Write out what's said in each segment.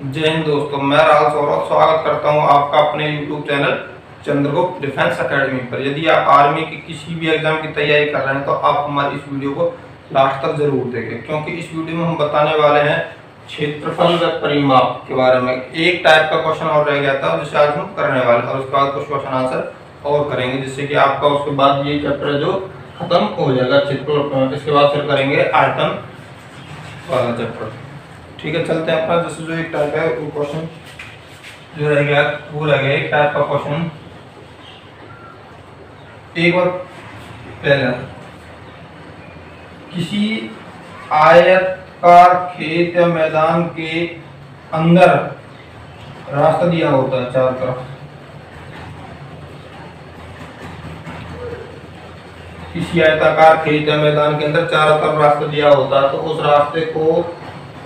जय हिंद दोस्तों, मैं राहुल सौरभ स्वागत करता हूं आपका अपने YouTube channel Chandragupta defence academy पर। यदि आप आर्मी की किसी भी एग्जाम की तैयारी कर रहे हैं तो आप हमारी इस वीडियो को लास्ट तक जरूर देखें, क्योंकि इस वीडियो में हम बताने वाले हैं क्षेत्रफल व परिमाप के बारे में। एक टाइप का क्वेश्चन और रह गया था जिसे आज हम करने वाले हैं और उसके बाद कुछ क्वेश्चन आंसर और करेंगे, जिससे कि आपका उसके बाद ये चैप्टर जो खत्म हो जाएगा क्षेत्रफल। इसके बाद फिर करेंगे आयतन वाला चैप्टर। ठीक है, चलते हैं अपना। जैसे जो एक टाइप है वो क्वेश्चन जो रह गया वो रह गया एक टाइप का क्वेश्चन। एक बार पहले किसी आयताकार खेत या मैदान के अंदर रास्ता दिया होता है चारों तरफ। किसी आयताकार खेत या मैदान के अंदर चारों तरफ रास्ता दिया होता है तो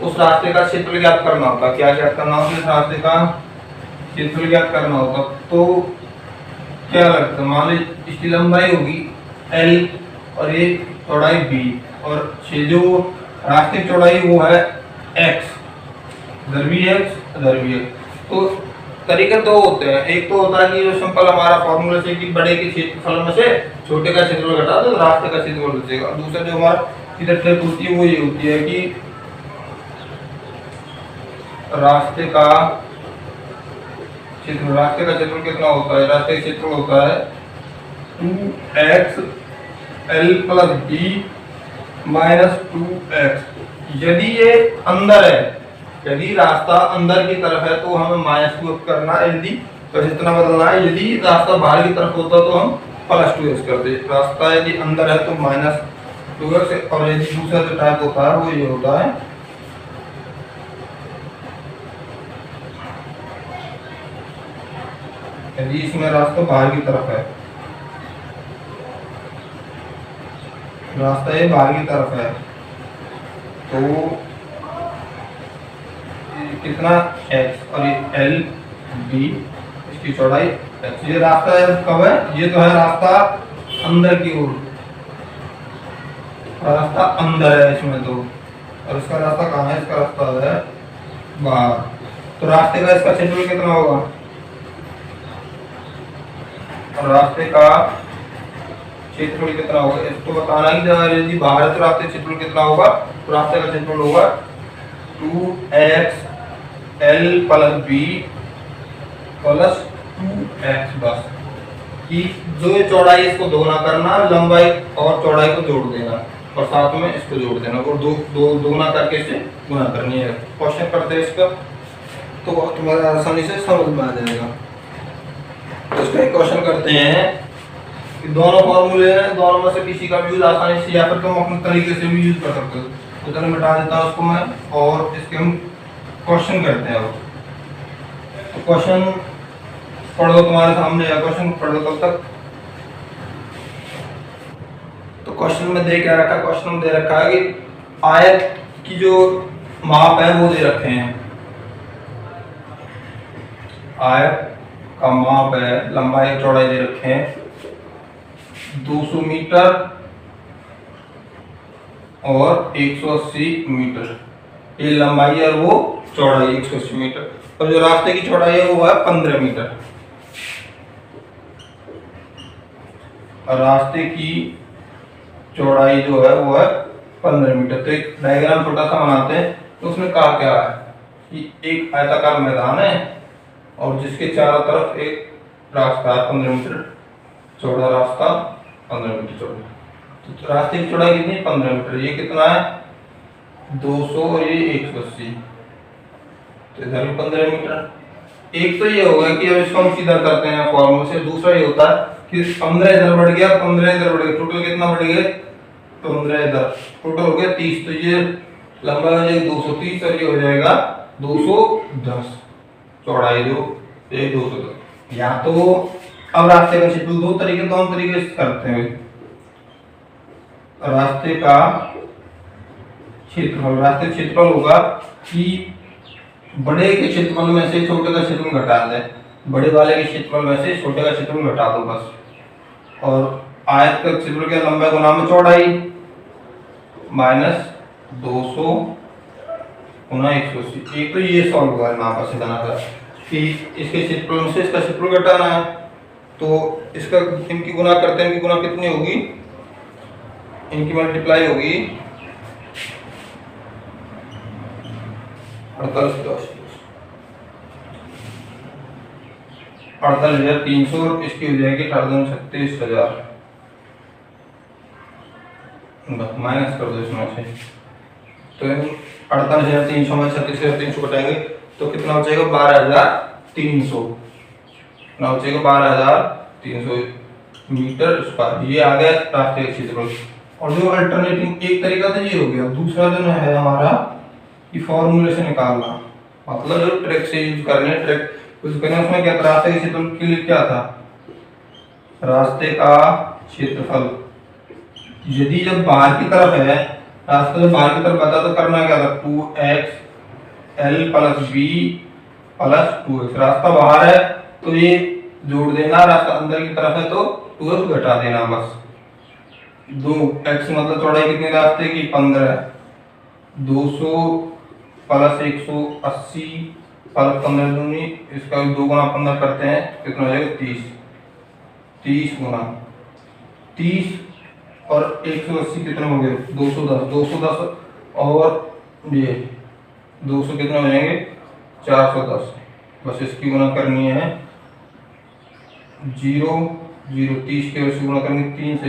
उस रास्ते का क्षेत्रफल ज्ञात करना होता। क्या ज्ञात करना होता? इस रास्ते का क्षेत्रफल ज्ञात करना होता। तो क्या लगता है, मान लीजिए इसकी लंबाई होगी L और ये चौड़ाई B और जो रास्ते की चौड़ाई वो है X, इधर भी X इधर भी X। तो तरीके दो होते हैं। एक तो होता है कि जो सिंपल हमारा फॉर्मूला से कि बड़े के क्षेत्रफल में से छोटे का क्षेत्रफल घटा दो तो रास्ते का क्षेत्रफल बचेगा। और दूसरा जो हमारा इधर ट्रिक होती है वो ये होती है कि रास्ते का क्षेत्रफल कितना होता है? रास्ते का क्षेत्रफल होता है 2x L plus B minus 2x। यदि ये अंदर है, यदि रास्ता अंदर की तरफ है तो हमें माइनस 2x करना है, यदि तो इतना बदलना है। यदि रास्ता बाहर की तरफ होता तो हम प्लस 2x करते। रास्ता यदि अंदर है तो माइनस 2x, और यदि दूसरा जो टाइप होता है वो ये होता है यदि इसमें रास्ता बाहर की तरफ है, रास्ता ये बाहर की तरफ है तो कितना x और ये L B, इसकी चौड़ाई x। ये रास्ता है कब है? ये तो है रास्ता अंदर की ओर, रास्ता अंदर है इसमें तो, और इसका रास्ता कहाँ है? इसका रास्ता है बाहर। तो रास्ते का इसका क्षेत्रफल कितना होगा? और रास्ते का क्षेत्रफल कितना होगा इसको बताना है। यदि बाहर है तो रास्ते का क्षेत्रफल कितना होगा? तो रास्ते का क्षेत्रफल होगा 2x L plus B plus 2x। बस कि जो ये चौड़ाई इसको दोगुना करना, लंबाई और चौड़ाई को जोड़ देना और साथ में इसको जोड़ देना और दोगुना करके इसे गुना करनी है। क्वेश्चन करते हैं इसका तो तुम्हारा आसानी से समझ में आ जाएगा। तो इसका एक क्वेश्चन करते हैं कि दोनों फॉर्मूले हैं, दोनों में से किसी का भी यूज आसानी से या फिर तुम अपने तरीके से भी यूज कर सकते हो। तो चलो मिटा देता हूँ उसको मैं और इसके हम क्वेश्चन करते हैं। तो क्वेश्चन पढ़ दो, तुम्हारे सामने या क्वेश्चन पढ़ दो तब तक। तो क्वेश्चन में दे क्या रखा? क्वेश्चन में दे रखा है कि आयत की जो माप है वो दे रखे हैं। आयत का माप है, लंबाई चौड़ाई दे रखे हैं 200 मीटर और 180 मीटर। ये लंबाई है और वो चौड़ाई 180 मीटर। और जो रास्ते की चौड़ाई है वो है 15 मीटर। और रास्ते की चौड़ाई जो है वो है 15 मीटर। तो एक डायग्राम छोटा सा बनाते हैं। तो उसमें कहा क्या है कि एक आयताकार मैदान है और जिसके चारों तरफ एक रास्ता है 15 मीटर चौड़ा, रास्ता 15 मीटर चौड़ा। तो रास्ते की चौड़ाई कितनी? 15 मीटर। ये कितना है? 200 और ये 180, तो इधर भी 15 मीटर। एक तो ये होगा कि अब इसको हम सीधा करते हैं फॉर्मूले से। दूसरा ये होता है कि 15 इधर बढ़ गया, 15 इधर बढ़ गया, टोटल कितना बढ़ गया? 15 इधर, टोटल हो गया 30। तो ये लंबा हो जाएगा 230 और ये हो जाएगा 210 चौड़ाई जो ये 210। या तो अब रास्ते का क्षेत्रफल दोनों तरीके से करते हैं। रास्ते का क्षेत्रफल होगा कि बड़े के क्षेत्रफल में से छोटे का क्षेत्रफल घटा दें, बड़े वाले के क्षेत्रफल में से छोटे का क्षेत्रफल घटा दो बस। और आयत का क्षेत्रफल क्या? लंबाई गुना में चौड़ाई माइनस 200 गुना 180। एक तो ये सॉल्व हुआ है, यहाँ पर करना था कि इसके क्षेत्रफल से इसका क्षेत्रफल घटाना है, तो इसका इनकी गुना करते हैं, इनकी गुना कितनी होगी, इनकी मल्टीप्लाई होगी 48,300, इसकी हो जाएगी 36,000। माइनस कर दो इसमें से, तो 48,300 में 36,300 घटाएंगे तो कितना बचेगा, 12,300, कितना बचेगा, 12,300 मीटर स्क्वायर। ये आ गया रास्ते का क्षेत्रफल। और जो अल्टरनेटिव एक तरीका तो ये हो गया, दूसरा जो है हमारा कि फॉर्मूले से निकालना, मतलब जो ट्रिक से यूज करने, ट्रिक यूज करने, उसमें क्या था, रास्ते के क्षेत्रफल के लिए क्या था, रास्ते का क्षेत्रफल यदि जब बाहर की तरफ है, रास्ता जब बाहर की तरफ बता तो करना क्या था, 2xl + b + 2x। रास्ता बाहर है तो ये जोड़ देना, रास्ता अंदर की तरफ है तो 2x घटा देना बस। 2x मतलब चौड़ाई कितनी रास्ते की, 15, 200 + 180 + 15 दूनी, इसका 2 गुना 15 करते हैं, कितना हो जाएगा, 30। 30 गुना 30 और 180 कितने हो गए, 210। 210 और ये 200 कितने हो जाएंगे, 410। बस इसकी गुना करनी है 0 0 30 के वैसे गुना करेंगे 3 से,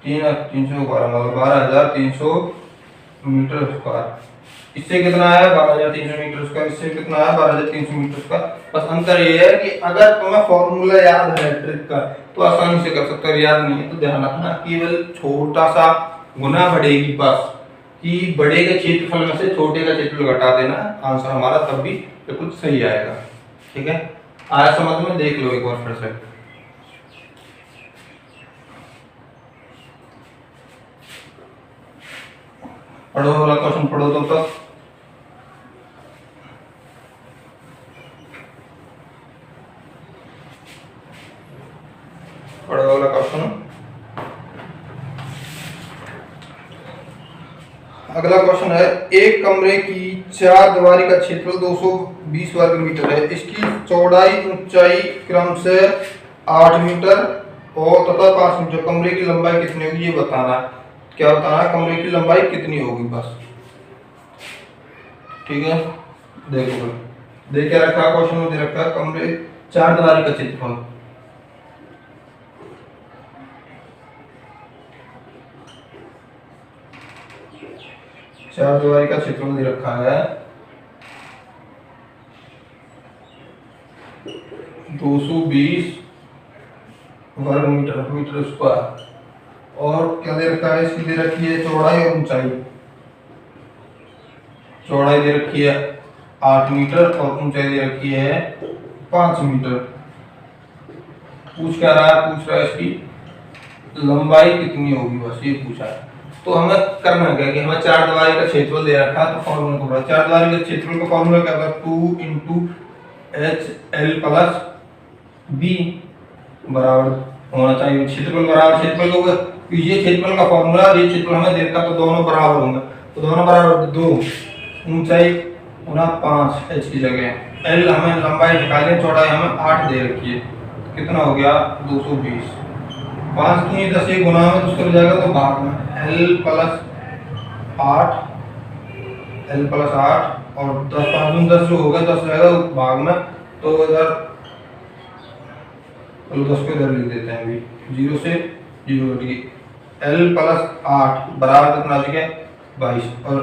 312 मतलब 12,300 मीटर स्क्वायर। इससे कितना आया, 12,300 मीटर स्क्वायर, इससे कितना आया, 12,300 मीटर स्क्वायर। बस अंतर ये है कि अगर तुम्हें फॉर्मूला याद है ट्रिक का तो आसानी से कर सकते हो, याद नहीं है तो ध्यान रखना, केवल छोटा सा गुना बढ़ेगी बस, कि बड़े के क्षेत्रफल में से छोटे का क्षेत्रफल घटा देना, आंसर हमारा तब भी बिल्कुल सही आएगा। ठीक है, आया समझ में, देख लो एक बार फिर से। पढ़ो वाला क्वेश्चन, पढ़ो तो तक। पढ़ो वाला क्वेश्चन। अगला क्वेश्चन है, एक कमरे की 4 दीवारी का क्षेत्रफल 220 वर्ग मीटर है, इसकी चौड़ाई ऊंचाई क्रम से 8 मीटर और तथा 5 मीटर, कमरे की लंबाई कितनी होगी ये बताना। क्या बताना है, कमरे की लंबाई कितनी होगी बस। ठीक है, देखो देख क्या रखा क्वेश्चन में, दे रखा कमरे 4 दीवारी का क्षेत्रफल, चार दीवारी का क्षेत्रफल दे रखा है 220 वर्ग मीटर स्क्वायर, और क्या दे रखा है, इसकी दे रखी है चौड़ाई और ऊंचाई। चौड़ाई दे रखी है 8 मीटर और ऊंचाई दे रखी है 5 मीटर। पूछ क्या रहा है, पूछ रहा है इसकी लंबाई कितनी होगी, बस ये पूछा है। तो हमें करना क्या कि हमें 4 दीवारी का क्षेत्रफल दे रखा है, तो फॉर्मूला को पढ़ा। 4 दीवारी का क्षेत्रफल का फॉर्मूला क्या था, 2 × HL + B बराबर होना चाहिए, क्षेत्रफल बराबर क्षेत्रफल होगा। तो ये क्षेत्रफल का फॉर्मूला, ये क्षेत्रफल हमें दे रखा तो दोनों बराबर होंगे, तो दोनों बराबर 2, ऊंचाई गुना 5 h की जगह, L हमें लंबाई निकालनी, चौड़ाई हमें 8 दे रखी है, कितना हो गया 220। 5 की 10 ये गुना में उसको जाएगा तो भाग में, L + 8 और 10 5 10 जो होगा 10 जाएगा भाग में, तो इधर 10 को इधर लिख देते हैं, अभी 0 से 0 L + 8 बराबर कितना आ गया 22, और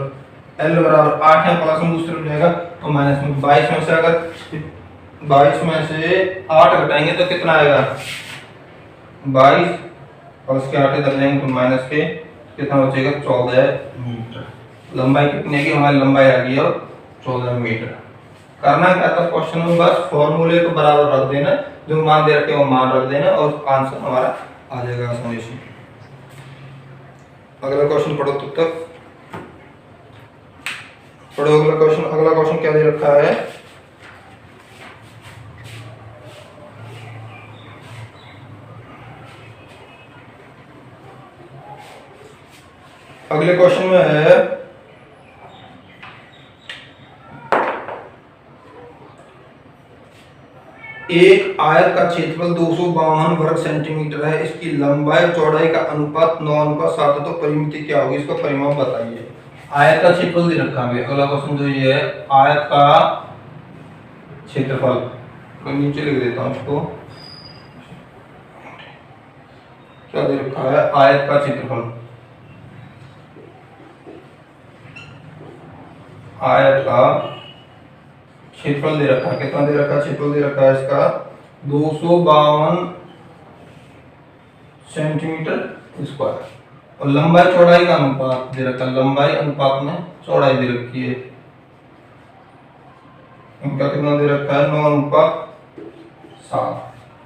L बराबर 8 है, प्लस में दूसरे जाएगा तो माइनस में 22 में से अगर 22 में से 8 घटाएंगे तो कितना आएगा 22 प्लस के 8 इधर जाएंगे तो माइनस के कितना बचेगा 14 मीटर। लंबाई कितनी है कि हमारी लंबाई आ गई है 14 मीटर। करना क्या था क्वेश्चन में, बस फॉर्मूले को बराबर रख देना, जो मान दे रखे वो मान रख देना और आंसर हमारा आ जाएगा आसानी से। अगला क्वेश्चन पढ़ो तब तक, पढ़ो अगला क्वेश्चन। अगला क्वेश्चन क्या दे रखा है, अगले क्वेश्चन में है एक आयत का क्षेत्रफल 252 वर्ग सेंटीमीटर है, इसकी लंबाई और चौड़ाई का अनुपात 9:7 है, तो परिमिति क्या होगी, इसका परिमाप बताइए। आयत का क्षेत्रफल दे रखा है। अगला क्वेश्चन जो ये है आयत का क्षेत्रफल, मैं नीचे लिख देता हूँ इसको, क्या दे रखा है, आयत का क्षेत्रफल। आयत का क्षेत्रफल दे रखा है, कितना दे रखा है, क्षेत्रफल दे रखा है इसका 252 सेंटीमीटर स्क्वायर, और लंबाई चौड़ाई का अनुपात दे रखा है, लंबाई अनुपात में चौड़ाई दे रखी है, इनका कितना दे रखा है 9:7।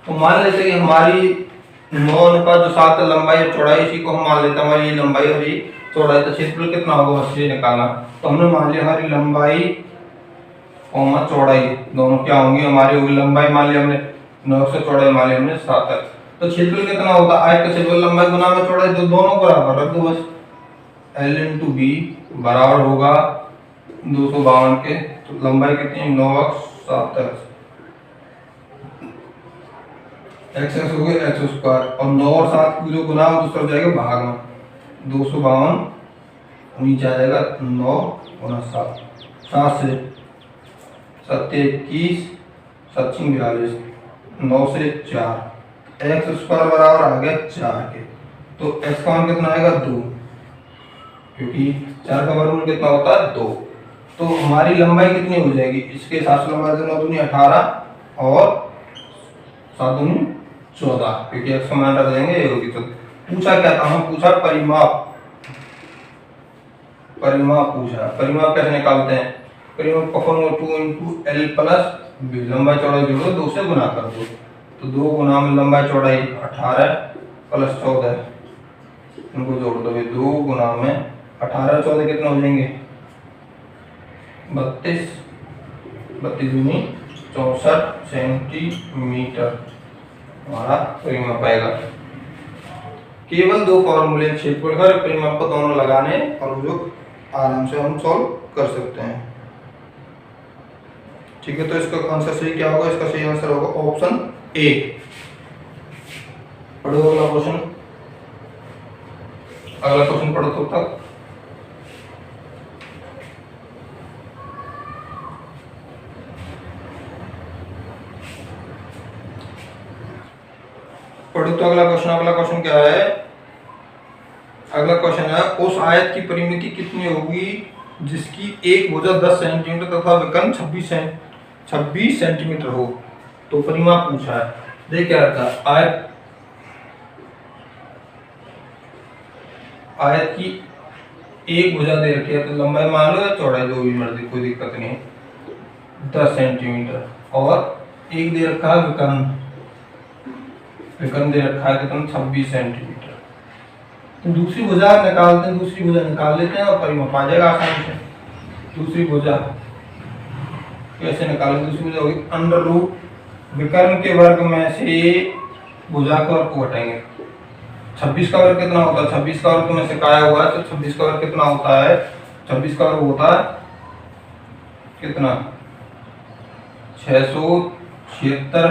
तो मान लेते हैं कि हमारी 9:7 लंबाई और चौड़ाई, इसी को हम मान लेते हैं हमारी लंबाई और ये चौड़ाई, तो क्षेत्रफल कितना होगा उससे निकालना। तो हमने मान लिया हमारी लंबाई और चौड़ाई दोनों क्या होंगी, हमारी होगी लंबाई मान लिया हमने 9 से, चौड़ाई मान लिया हमने 7 तक। तो क्षेत्रफल कितना होगा, आयत का क्षेत्रफल लंबाई गुना में चौड़ाई, तो दोनों बराबर रख दो बस, L × B बराबर होगा 252 के, तो लंबाई कितनी 9:7 x हो गया x², और 9 और 7 को जो गुना दूसरा जाएगा भाग में, 252 नीचे आ जाएगा 9 × 7, 7 से 7 21, 7 42, 9 से 4, x² बराबर आ गया 4 के, तो x का मान कितना आएगा 2, क्योंकि 4 का वर्गमूल कितना होता है 2। तो हमारी लंबाई कितनी हो जाएगी, इसके हिसाब से लंबाई 9 दूनी 18 और 7 दूनी 14, क्योंकि x का मान रख देंगे ये होगी। तो पूछा क्या था, हम पूछा परिमाप, परिमाप पूछा। परिमाप कैसे निकालते हैं, परिमाप का फॉर्मूला 2 × L + B, लंबाई चौड़ाई जोड़ो 2 से गुना कर दो, तो 2 गुना में लंबाई चौड़ाई 18 + 14, इनको जोड़ दो, 2 गुना में 18 14 कितना हो जाएंगे 32, 32 दूनी 64 सेंटीमीटर हमारा परिमाप आएगा। केवल 2 फॉर्मूले क्षेत्रफल का परिमाप को दोनों लगाने और जो आराम से हम सॉल्व कर सकते हैं। ठीक है, तो इसका आंसर सही क्या होगा, इसका सही आंसर होगा ऑप्शन ए। पढ़ो अगला क्वेश्चन, अगला क्वेश्चन पढ़ो तो तक। पढ़ो तो अगला क्वेश्चन, अगला क्वेश्चन क्या है, अगला क्वेश्चन है उस आयत की परिमिति कितनी होगी जिसकी एक भुजा 10 सेंटीमीटर तथा विकर्ण 26 सेंटीमीटर हो, तो परिमाप पूछा है। देख क्या रहता है, आयत की एक भुजा दे रखी है, तो लंबाई मान लो या चौड़ाई जो भी मर्जी, कोई दिक्कत नहीं, 10 सेंटीमीटर, और एक दे रखा है विकर्ण, विकर्ण दे रखा है कितना 26 सेंटीमीटर। तो दूसरी भुजा निकालते हैं, दूसरी भुजा निकाल लेते हैं और परिमाप आ जाएगा आसानी से। दूसरी भुजा कैसे निकालें, दूसरी भुजा होगी √ विकर्ण के वर्ग में से भुजा का वर्ग को घटाएंगे। 26 का वर्ग कितना होता है, 26 का वर्ग में से काया हुआ है, तो 26 का वर्ग कितना होता है, 26 का वर्ग होता है कितना 676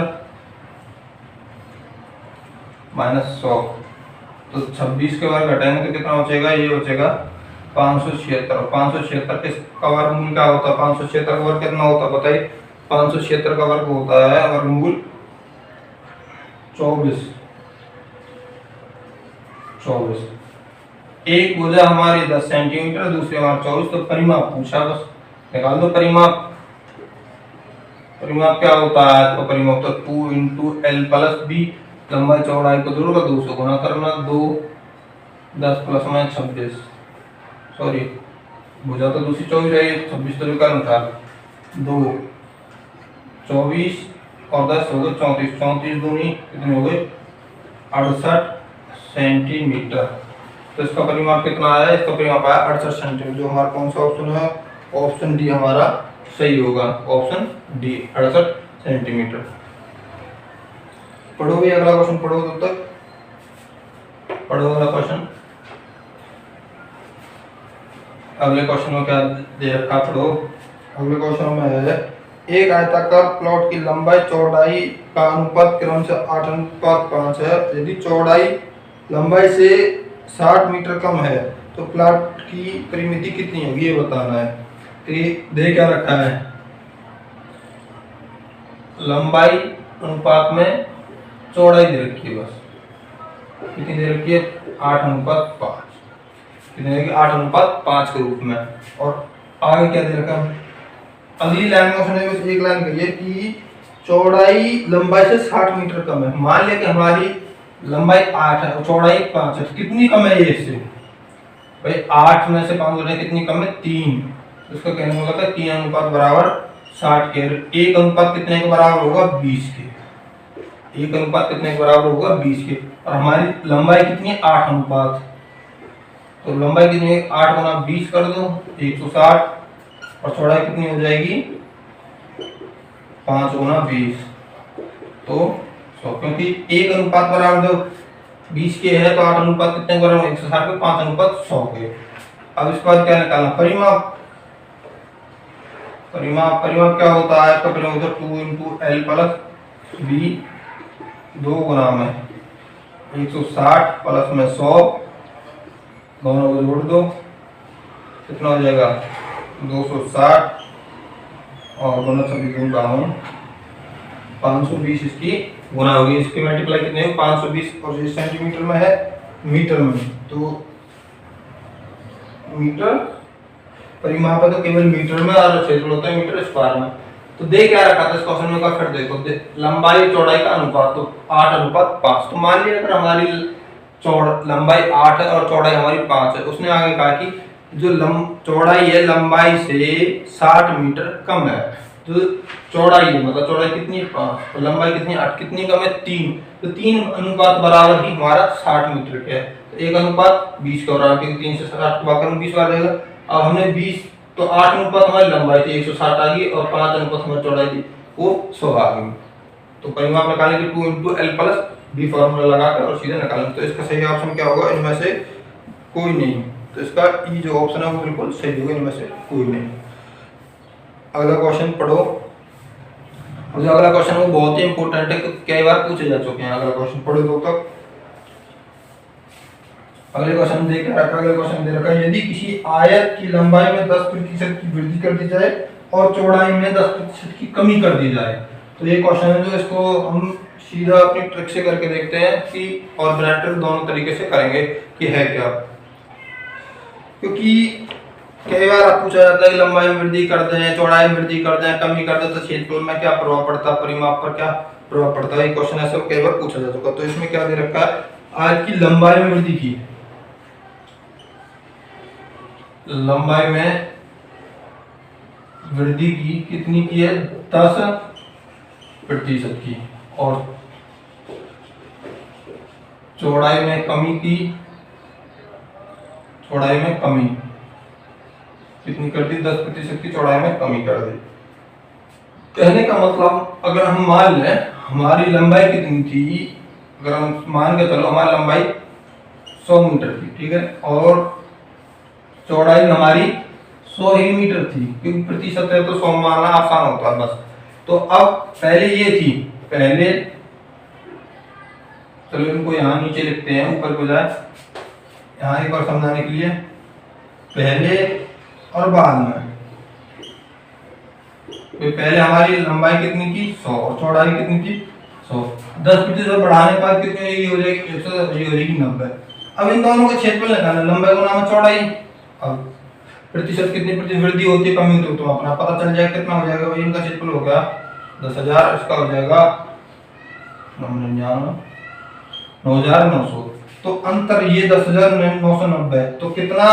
- 100, तो 26 के वर्ग घटाएंगे तो कितना बचेगा, ये बचेगा 576, और 576 का वर्गमूल क्या होता है, 576 का वर्ग कितना होता है बताइए, 576 का वर्ग होता है वर्गमूल 24। एक भुजा हमारी 10 सेंटीमीटर, दूसरी हमारी 24, तो परिमाप पूछा, बस निकाल दो परिमाप। परिमाप क्या होता है, तो परिमाप तो 2 × L + B, लंबाई चौड़ाई को जोड़कर 2 से गुना करना, 2 10 + में 26, सॉरी भुजा तो दूसरी 24 है, 26 तो विकर्ण था, 2 24 और 10 हो गए 34, 34 दूनी कितने हो गए 68 सेंटीमीटर। तो इसका परिमाप कितना आया, इसका परिमाप आया 68 सेंटीमीटर, जो हमारा कौन सा ऑप्शन है, ऑप्शन डी हमारा सही होगा, ऑप्शन डी 68 सेंटीमीटर। पढ़ो भी अगला क्वेश्चन, पढ़ो तब तक, पढ़ो अगला क्वेश्चन। अगले क्वेश्चन में क्या दे रखा, पढ़ो। अगले क्वेश्चन में है एक आयताकार प्लॉट की लंबाई चौड़ाई का अनुपात क्रम से 8:5 है। यदि चौड़ाई लंबाई से 60 मीटर कम है तो प्लॉट की परिमिति कितनी होगी, ये बताना है। तो ये दे क्या रखा है, लंबाई अनुपात में चौड़ाई दे रखी है, बस कितनी दे रखी है, 8:5, कितनी देगी, 8:5 के रूप में। और आगे क्या दे रखा है, अगली लाइन में उसने बस एक लाइन कही है कि चौड़ाई लंबाई से 60 मीटर कम है। मान लिया कि हमारी लंबाई 8 है और चौड़ाई 5 है, तो कितनी कम है ये इससे, भाई 8 में से 5 गुना कितनी कम है, 3। इसका कहने का मतलब 3:60 के। एक अनुपात कितने के बराबर होगा, 20 के। एक अनुपात कितने के बराबर होगा, 20 के। और हमारी लंबाई कितनी है, 8 अनुपात, तो लंबाई कितनी है, 8 गुना 20 कर दो, 160। और चौड़ाई कितनी हो जाएगी, 5 गुना 20, तो 100। क्योंकि एक अनुपात बराबर जो 20 के है तो 8 अनुपात कितने बराबर, 160 के, 5 अनुपात 100 के। अब इसके बाद क्या निकालना, परिमाप। परिमाप क्या होता है, इसका परिमाप होता है 2 इंटू एल प्लस बी, 2 गुना में 160 प्लस में 100, दोनों को जोड़ दो, कितना हो जाएगा, 260 और दोनों सभी गुणा 520, इसकी गुना होगी। इसकी मल्टीप्लाई कितने हो, 520, और ये सेंटीमीटर में है, मीटर में, तो मीटर परिमाप है तो केवल मीटर में, और क्षेत्रफल होता है मीटर स्क्वायर में। तो दे क्या रखा था इस क्वेश्चन में, का फिर देखो, लंबाई चौड़ाई का अनुपात, तो 8:5। तो मान लिया अगर हमारी लंबाई 8 है और चौड़ाई हमारी 5 है, उसने आगे कहा कि जो चौड़ाई है लंबाई से 60 मीटर कम है, जो चौड़ाई है मतलब चौड़ाई कितनी है, 5, और लंबाई कितनी 8, कितनी कम है, 3। तो 3 अनुपात बराबर ही हमारा 60 मीटर के है। तो 1:20 का हो रहा है, क्योंकि 3 से 60 को भाग 20 बार देगा। अब हमने 20, तो 8 अनुपात हमारी लंबाई थी 160 आ गई, और 5 अनुपात हमारी चौड़ाई थी वो 100 आ गई। तो परिमाप निकालने के 2 into L plus B formula लगाकर और सीधे निकालेंगे। तो इसका सही ऑप्शन क्या होगा, इनमें से कोई नहीं। तो इसका ई जो ऑप्शन है वो बिल्कुल सही होगा, इनमें से कोई नहीं। अगला क्वेश्चन पढ़ो। और जो अगला क्वेश्चन वो बहुत ही इंपॉर्टेंट है, कई बार पूछे जा चुके हैं। अगला क्वेश्चन पढ़ो दो तक। अगले क्वेश्चन देख रखा, अगले क्वेश्चन दे रखा है, यदि किसी आयत की लंबाई में 10% की वृद्धि कर दी जाए और चौड़ाई में 10% की कमी कर दी जाए, तो ये क्वेश्चन है जो इसको हम सीधा अपनी ट्रिक से करके देखते हैं कि, और ब्रैकेट दोनों तरीके से करेंगे कि है क्या। क्योंकि कई बार आप पूछा जाता है कि लंबाई में वृद्धि कर दें, चौड़ाई में वृद्धि कर दें, कमी कर दें, तो क्षेत्रफल में क्या प्रभाव पड़ता है, परिमाप पर क्या प्रभाव पड़ता है। ये क्वेश्चन ऐसे कई बार पूछा जा चुका। तो इसमें क्या दे रखा है, आयत की लंबाई में वृद्धि की, लंबाई में वृद्धि की कितनी की है, 10% की, और चौड़ाई में कमी की, चौड़ाई में कमी कितनी कर दी, 10% की चौड़ाई में कमी कर दी। कहने का मतलब अगर हम मान लें हमारी लंबाई कितनी थी, अगर हम मान के चलो हमारी लंबाई 100 मीटर थी, ठीक है, और चौड़ाई हमारी 100 ही मीटर थी, क्योंकि प्रतिशत है तो 100 मानना आसान होता है बस। तो अब पहले ये थी, पहले चलो इनको यहाँ नीचे लिखते हैं ऊपर को जाए, यहाँ एक बार समझाने के लिए, पहले और बाद में। तो पहले हमारी लंबाई कितनी थी, 100, और चौड़ाई कितनी थी, 100। 10% बढ़ाने के बाद कितनी हो जाएगी, 90। अब इन दोनों का क्षेत्रफल निकालना, लंबाई गुना में चौड़ाई। अब प्रतिशत कितनी प्रतिशत वृद्धि होती है, कमी होती है, तो अपना पता चल जाएगा कितना हो जाएगा। भाई इनका क्षेत्रफल हो गया 10,000, इसका हो जाएगा 9,900। तो अंतर ये 10,990, तो कितना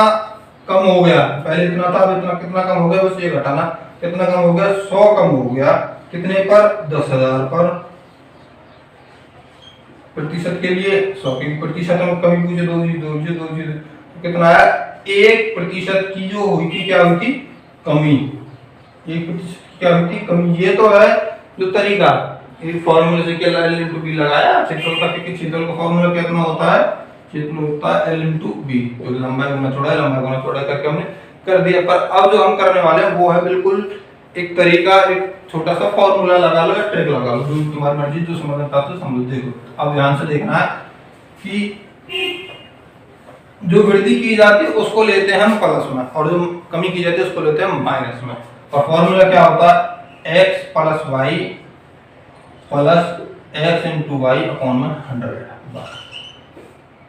कम हो गया, पहले इतना था अब इतना, कितना कम हो गया, बस ये घटाना, कितना कम हो गया, 100 कम हो गया, कितने पर, 10,000 पर। प्रतिशत के लिए 100 की प्रतिशत में कमी पूछे, 2 कितना आया, 1% की जो हुई थी, क्या हुई थी, कमी, 1% क्या हुई थी, कमी। ये तो है जो तरीका, ये फॉर्मूले से क्या L into B लगाया, क्षेत्रफल का, क्योंकि क्षेत्रफल का फॉर्मूला कितना होता है, क्षेत्रफल होता है L into B, जो लंबाई गुना चौड़ाई, लंबाई गुना चौड़ाई करके हमने कर दिया। पर अब जो हम करने वाले हैं वो है बिल्कुल एक तरीका, एक छोटा सा फॉर्मूला लगा लो या ट्रिक लगा लो, जो तुम्हारी मर्जी, जो समझ आता है समझ। देखो अब ध्यान से देखना है कि जो वृद्धि की जाती है उसको लेते हैं हम प्लस में, और जो कमी की जाती है उसको लेते हैं हम माइनस में। और फॉर्मूला क्या होता है, x plus y plus x into y upon में 100।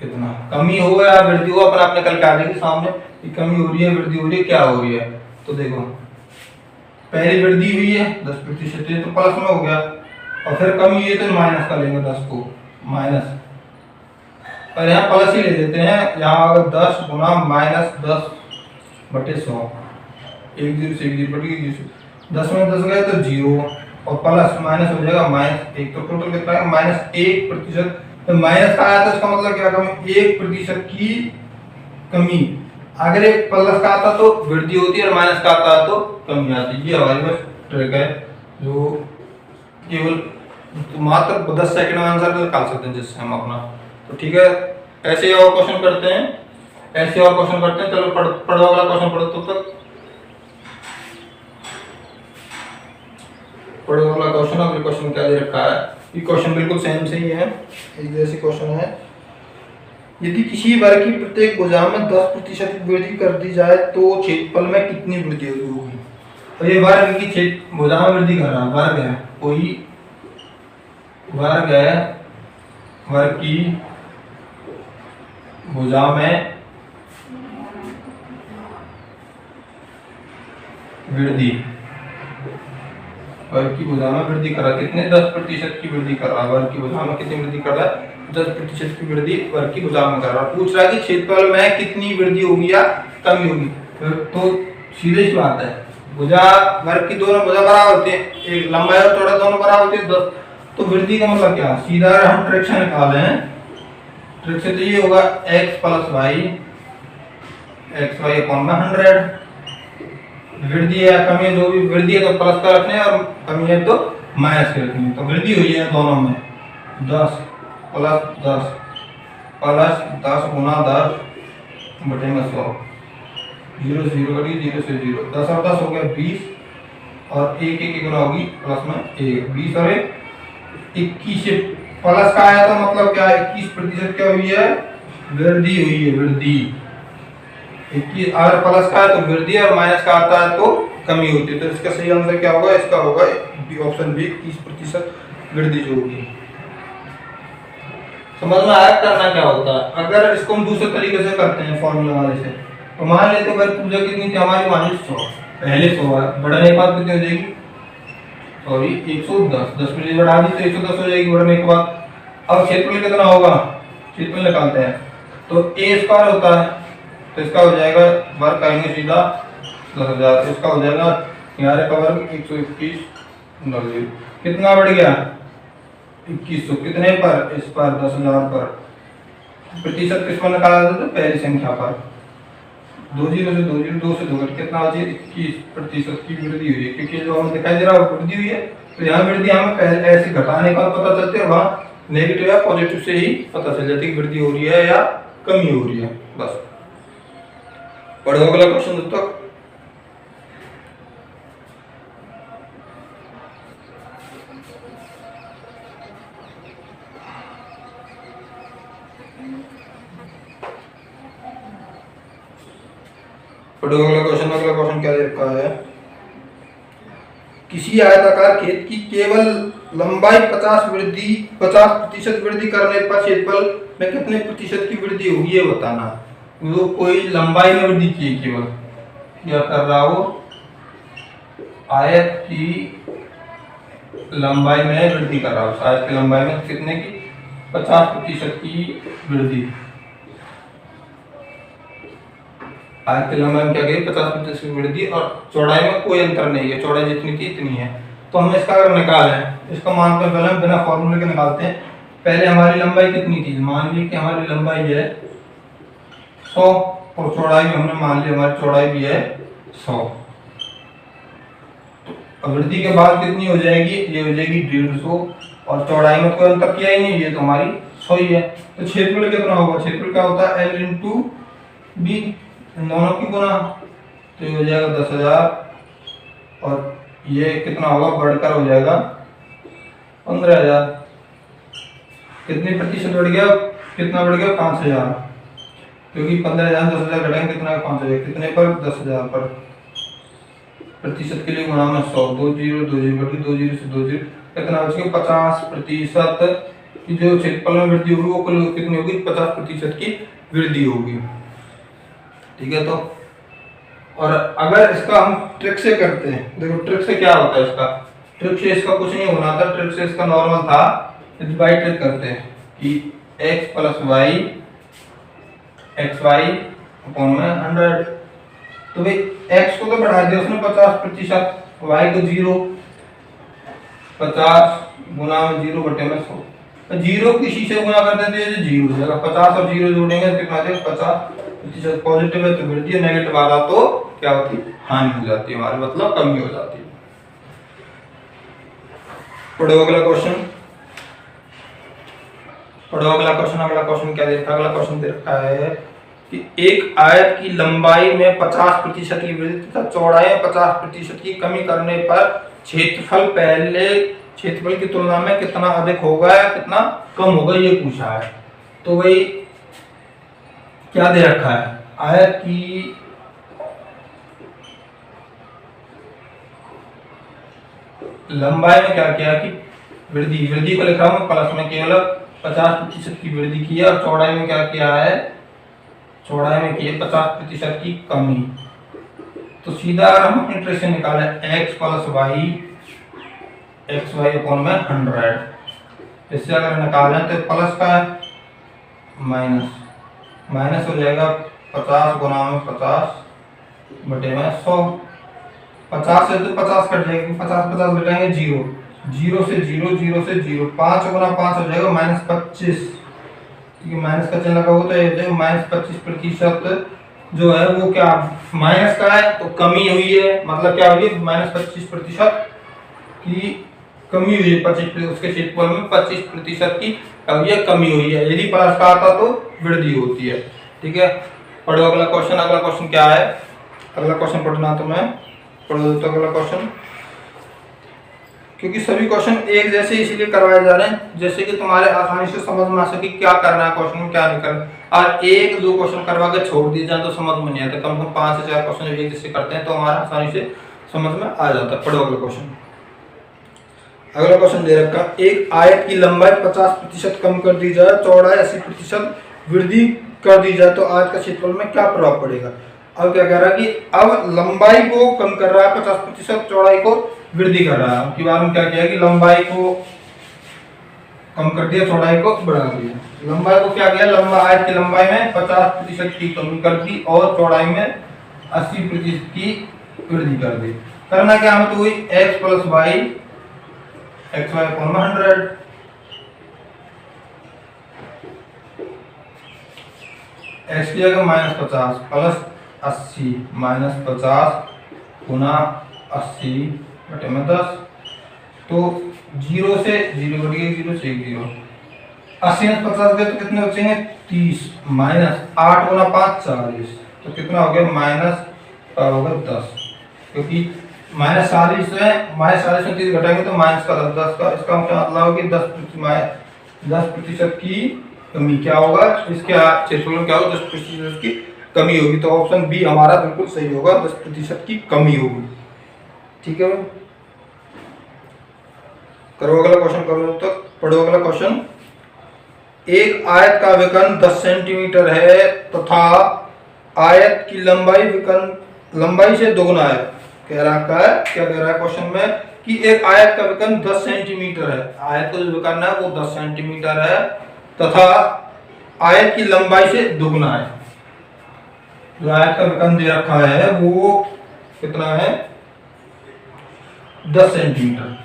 कितना कमी हो या वृद्धि हो, अपने आप निकल के आ जाएगी सामने कि कमी हो रही है, वृद्धि हो रही है, क्या हो रही है। तो देखो पहली वृद्धि हुई है 10% तो प्लस में हो गया, और फिर कमी हुई है तो माइनस का लेंगे 10 को माइनस, और यहाँ प्लस ही ले लेते हैं। यहाँ अगर 10 गुना माइनस 10/100, एक जीरो से एक जीरो बटी 10 में 10 गए तो 0, और प्लस माइनस हो जाएगा -1, तो टोटल कितना है -1%। तो माइनस का आया तो इसका मतलब क्या, कमी 1% की कमी। अगर एक प्लस का आता तो वृद्धि होती है और माइनस का आता तो कमी आती है। ये हमारी बस ट्रिक है जो केवल मात्र 10 सेकंड में आंसर निकाल सकते हैं जिससे हम अपना। तो ठीक है, ऐसे और क्वेश्चन करते हैं, ऐसे और क्वेश्चन करते हैं। चलो पढ़ो वाला क्वेश्चन पढ़ो, तो तक पढ़ो वाला क्वेश्चन। अगले क्वेश्चन क्या दे रखा है, ये क्वेश्चन बिल्कुल सेम से ही है, एक जैसे क्वेश्चन है। यदि किसी वर्ग की प्रत्येक भुजा में 10% की वृद्धि कर दी जाए तो क्षेत्रफल में कितनी वृद्धि होगी। तो ये वर्ग की भुजा में वृद्धि कर रहा है, वर्ग है, कोई वर्ग है, वर्ग की भुजा में वृद्धि, वर्ग की भुजा में वृद्धि कर रहा है, कितने 10% की वृद्धि कर रहा है, वर्ग की भुजा में कितनी वृद्धि कर रहा है, 10% की वृद्धि वर्ग की भुजा में कर रहा है। पूछ रहा है कि क्षेत्रफल में कितनी वृद्धि होगी या कमी होगी। तो सीधी सी बात है, भुजा वर्ग की दोनों भुजा बराबर होती है, एक लंबाई और चौड़ाई दोनों बराबर होती है 10, तो वृद्धि का मतलब क्या, सीधा अगर हम ट्रिक से निकाले हैं, ट्रिक से तो ये होगा x plus y, x y upon में 100। वृद्धि है कमी है, जो भी वृद्धि है तो प्लस का रखने हैं और कमी है तो माइनस के रखने हैं। तो वृद्धि हुई है दोनों में 10 प्लस 10 प्लस 10 गुना 10 बटे में 100, 0 से 0 कटी, 0 से 0, 10 और 10 हो गया 20, और 1 1 गुना होगी प्लस में 1, 20 और 21। प्लस का आया तो मतलब क्या, 21% क्या हुई है, वृद्धि हुई है, वृद्धि। 21 अगर प्लस का है तो वृद्धि और माइनस का आता है तो कमी होती है। तो इसका सही आंसर क्या होगा, इसका होगा बी, ऑप्शन बी, 21% वृद्धि जो होगी। समझ में आया करना क्या होता है। अगर इसको हम दूसरे तरीके से करते हैं फॉर्मूला वाले से, तो मान लेते हैं पूजा कितनी थी हमारी, मान ली 100, पहले 100 है, बढ़ने के बाद कितनी हो जाएगी, सॉरी 110, 10 में बढ़ा दी तो 110 हो जाएगी बढ़ने के बाद। अब क्षेत्रफल कितना होगा, क्षेत्रफल निकालते हैं, तो a स्क्वायर होता है, तो इसका हो जाएगा वर्ग करेंगे सीधा 10,000, इसका हो जाएगा 11 का वर्ग 121, कितना बढ़ गया 2100, कितने पर, इस पर 10,000 पर। प्रतिशत किस पर निकाला जाता है, तो पहली संख्या पर, 2 0 से 2 0, 2 से 2 घट, कितना हो जाए 21% की वृद्धि हुई है, क्योंकि जो हमें दिखाई दे रहा है वृद्धि हुई है। तो यहाँ वृद्धि हमें पहले ऐसे घटाने का पता चलती है, वहाँ नेगेटिव या पॉजिटिव से ही पता चल जाती है वृद्धि हो रही है या कमी हो रही है। बस पढ़ो अगला क्वेश्चन तब तक। पढ़ो अगला क्वेश्चन। अगला क्वेश्चन क्या दे रखा है, किसी आयताकार खेत की केवल लंबाई 50% वृद्धि करने पर क्षेत्रफल में कितने प्रतिशत की वृद्धि होगी ये बताना। तो कोई लंबाई में वृद्धि की केवल, क्या कर रहा हो, आयत की लंबाई में वृद्धि कर रहा हो, आयत की लंबाई में कितने की, 50% की वृद्धि। आयत की लंबाई में क्या कही, 50% की वृद्धि, और चौड़ाई में कोई अंतर नहीं है, चौड़ाई जितनी थी इतनी है। तो हम इसका अगर निकालें, इसका मान कर पहले बिना फॉर्मूले के निकालते हैं। पहले हमारी लंबाई कितनी थी, मान ली कि हमारी लंबाई है 100, और चौड़ाई भी हमने मान ली हमारी चौड़ाई भी है 100। तो वृद्धि के बाद कितनी हो जाएगी, ये हो जाएगी 150, और चौड़ाई में कोई अंतर किया ही नहीं, ये तो हमारी 100 ही है। तो क्षेत्रफल कितना होगा, क्षेत्रफल क्या होता है, L इंटू बी, दोनों की गुना, तो ये हो जाएगा 10,000 और ये कितना होगा, बढ़कर हो जाएगा 15,000। कितनी प्रतिशत बढ़ गया, कितना बढ़ गया, 5,000, क्योंकि 15,000 10,000 घटाएंगे कितना, 5,000, कितने पर, 10,000 पर। प्रतिशत के लिए गुणा में 100, 2 जीरो 2 जीरो बढ़ गई, 2 जीरो से 2 जीरो, कितना बच गया, 50% की जो क्षेत्रफल में वृद्धि होगी वो कितनी होगी, 50% की वृद्धि होगी। ठीक है, तो और अगर इसका हम ट्रिक से करते हैं, देखो ट्रिक से क्या होता है, इसका ट्रिक से इसका कुछ नहीं होना था, ट्रिक से इसका नॉर्मल था, बाई ट्रिक करते हैं कि x plus y x y upon में 100। तो भाई x को तो बढ़ा दिया उसने 50%, y को 0, 50 गुना में 0 बटे में 100, तो 0 किसी से गुना कर देते हैं, 0 हो जाएगा, 50 और 0 जोड़ेंगे तो कितना आ जाएगा, 50%। पॉजिटिव है तो वृद्धि, नेगेटिव आ रहा तो क्या होती है, हानि हो जाती है हमारी, मतलब कमी हो जाती है। पढ़ो अगला क्वेश्चन, पढ़ो अगला क्वेश्चन। अगला क्वेश्चन क्या दे रखा है, अगला क्वेश्चन दे रखा है कि एक आयत की लंबाई में 50% की वृद्धि तथा चौड़ाई में 50% की कमी करने पर क्षेत्रफल पहले क्षेत्रफल की तुलना में कितना अधिक होगा या कितना कम होगा, ये पूछा है। तो भाई क्या दे रखा है, आयत की लंबाई में क्या किया कि वृद्धि, वृद्धि को लिखा हूं प्लस में, केवल 50% की वृद्धि की है, और चौड़ाई में क्या किया है, चौड़ाई में की है 50% की कमी। तो सीधा अगर हम अपनी ट्रिक से निकालें x plus y x y upon में 100, इससे अगर निकालें तो प्लस का है माइनस, माइनस हो जाएगा 50 गुना में 50 बटे में 100, 50 से तो 50 कट जाएगी, 50 घटाएंगे 0, 0 से 0, 0 से 0, 5 गुना 5 हो जाएगा -25, क्योंकि माइनस का चिन्ह लगा हो तो ये -25% जो है वो क्या माइनस का है, तो कमी हुई है, मतलब क्या हुई, -25% की कमी हुई है, 25 उसके क्षेत्रफल में 25% की कमी हुई है। यदि प्लस का आता तो वृद्धि होती है। ठीक है, पढ़ो अगला क्वेश्चन। अगला क्वेश्चन क्या है, अगला क्वेश्चन पढ़ना तो मैं पढ़ो तो अगला क्वेश्चन, क्योंकि सभी क्वेश्चन एक जैसे इसलिए करवाए जा रहे हैं जैसे कि तुम्हारे आसानी से समझ में आ सके क्या करना है क्वेश्चन में, क्या नहीं करना। और एक दो क्वेश्चन करवा के छोड़ दिए जाए तो समझ में नहीं आता, कम से कम 5 से 4 क्वेश्चन एक जैसे करते हैं तो हमारा आसानी से समझ में आ जाता है। पढ़ो अगला क्वेश्चन। अगला क्वेश्चन दे रखा, एक आयत की लंबाई 50% कम कर दी जाए, चौड़ाई 80% वृद्धि कर दी जाए तो आयत का क्षेत्रफल में क्या प्रभाव पड़ेगा। अब क्या कह रहा है कि अब लंबाई को कम कर रहा है 50%, चौड़ाई को वृद्धि कर रहा है। अब की बार में क्या किया कि लंबाई को कम कर दिया, चौड़ाई को बढ़ा दिया। लंबाई को क्या किया, लंबा आयत की लंबाई में 50% की कमी कर दी और चौड़ाई में 80% की वृद्धि कर दी। करना क्या हमें, तो वही x plus y x y upon 100, x की जगह -50 प्लस 80 -50 गुना 80 बटे में 10, तो 0 से 0 बढ़ गया, 0 से 0, 80 में 50 गए तो कितने बचेंगे 30, -8 गुना 5 40, तो कितना हो गया माइनस का होगा 10, क्योंकि -40 से -40 में 30 घटाएंगे तो माइनस का 10 का, इसका मतलब होगा कि 10% की कमी क्या होगा, इसके क्षेत्रफल में क्या होगा 10% की कमी होगी। तो ऑप्शन बी हमारा बिल्कुल सही होगा, 10% की कमी होगी। ठीक है, करो अगला क्वेश्चन, करो तो पढ़ो अगला क्वेश्चन। एक आयत का विकर्ण 10 सेंटीमीटर है तथा आयत की लंबाई से दोगुना है। कह रहा है, क्या कह रहा है क्वेश्चन में कि एक आयत का विकर्ण 10 सेंटीमीटर है, आयत का जो विकर्ण है वो 10 सेंटीमीटर है तथा आयत की लंबाई से दोगुना है। जो आयत का विकर्ण दे रखा है वो कितना है 10 सेंटीमीटर।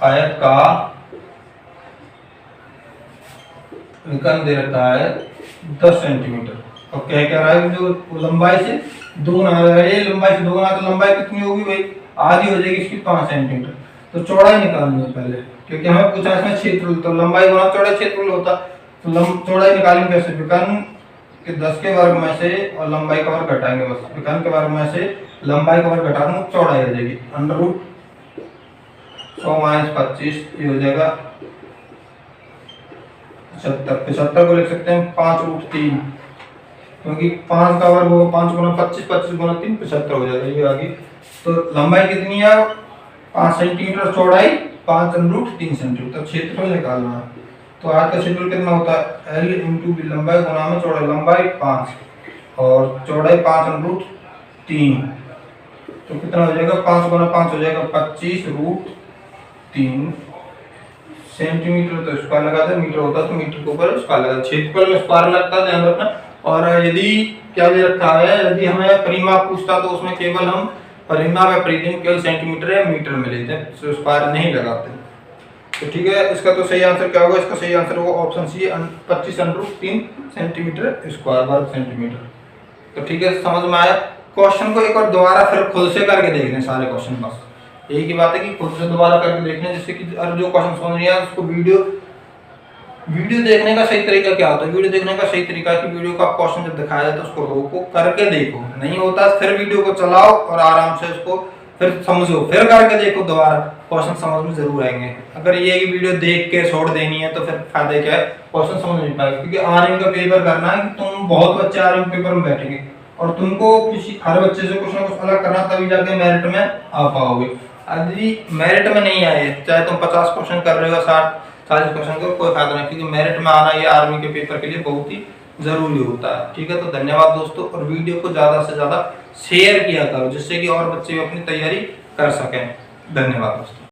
आयत का विकर्ण दे रखा है 10 सेंटीमीटर और क्या रहा है जो लंबाई से दोगुना है, ये लंबाई से दोगुना तो लंबाई कितनी होगी भाई, आधी हो जाएगी इसकी 5 सेंटीमीटर। तो चौड़ाई निकालनी है पहले, क्योंकि हमें पूछा इसमें क्षेत्रफल, तो लंबाई गुना चौड़ाई क्षेत्रफल होता, तो चौड़ाई निकालेंगे कैसे, विकर्ण कि 10 के वर्ग में से और लंबाई का वर्ग घटाएंगे, बस 51 के वर्ग में से लंबाई का वर्ग घटा दूँ, चौड़ाई हो जाएगी अंडर रूट 100 माइनस 25, ये हो जाएगा 75। 75 को लिख सकते हैं 5 रूट 3, क्योंकि 5 का वर्ग होगा 5 गुना 25, 25 गुना 3 75 हो जाएगा, ये आ गई। तो लंबाई कितनी है 5 सेंटीमीटर, चौड़ाई 5 अंडर रूट 3 सेंटीमीटर, क्षेत्रफल निकालना है। तो आज का शेड्यूल कितना होता है, L इंटू बी, लंबाई गुना में चौड़ाई, लंबाई 5 और चौड़ाई 5 अंडर रूट 3, तो कितना हो जाएगा 5 गुना 5 हो जाएगा 25 रूट 3 सेंटीमीटर। तो स्क्वायर लगाते हैं, मीटर होता है तो मीटर के ऊपर स्क्वायर लगाते हैं, क्षेत्रफल में स्क्वायर लगता है, ध्यान रखना। और यदि क्या दे रखा है, यदि हमें परिमाप पूछता तो उसमें केवल हम परिमाप या परिधि केवल सेंटीमीटर या मीटर में लेते हैं, तो स्क्वायर नहीं लगाते। तो ठीक है, इसका तो सही आंसर क्या होगा, इसका सही आंसर होगा option C 25 under root 3 centimetre square, वर्ग सेंटीमीटर। तो ठीक है, समझ में आया। क्वेश्चन को एक बार दोबारा फिर खुद से करके देख लें सारे क्वेश्चन, बस एक ही बात है कि खुद से दोबारा करके देखना, जिससे कि जो क्वेश्चन समझ नहीं आया उसको वीडियो देखने का सही तरीका क्या होता है, वीडियो देखने का सही तरीका है कि वीडियो का क्वेश्चन जब दिखाया जाए तो उसको रोको, करके देखो, नहीं होता फिर वीडियो को चलाओ और आराम से उसको फिर समझो, फिर करके देखो दोबारा, क्वेश्चन समझ में जरूर आएंगे। अगर ये वीडियो देख के छोड़ देनी है तो फिर फायदा क्या है, क्वेश्चन समझ नहीं पाएगा। क्योंकि आरएम का पेपर करना है कि तुम बहुत बच्चे आरएम पेपर में बैठेंगे और तुमको किसी हर बच्चे से कुछ ना कुछ अलग करना, तभी जाके मेरिट में आ पाओगे। यदि मेरिट में नहीं आए, चाहे तुम 50 क्वेश्चन कर रहे हो, 60-40 क्वेश्चन करो, कोई फायदा नहीं, क्योंकि मेरिट में आना ये आर्मी के पेपर के लिए बहुत ही जरूरी होता है। ठीक है, तो धन्यवाद दोस्तों, और वीडियो को ज्यादा से ज्यादा शेयर किया करो, जिससे कि और बच्चे भी अपनी तैयारी कर सकें। धन्यवाद दोस्तों।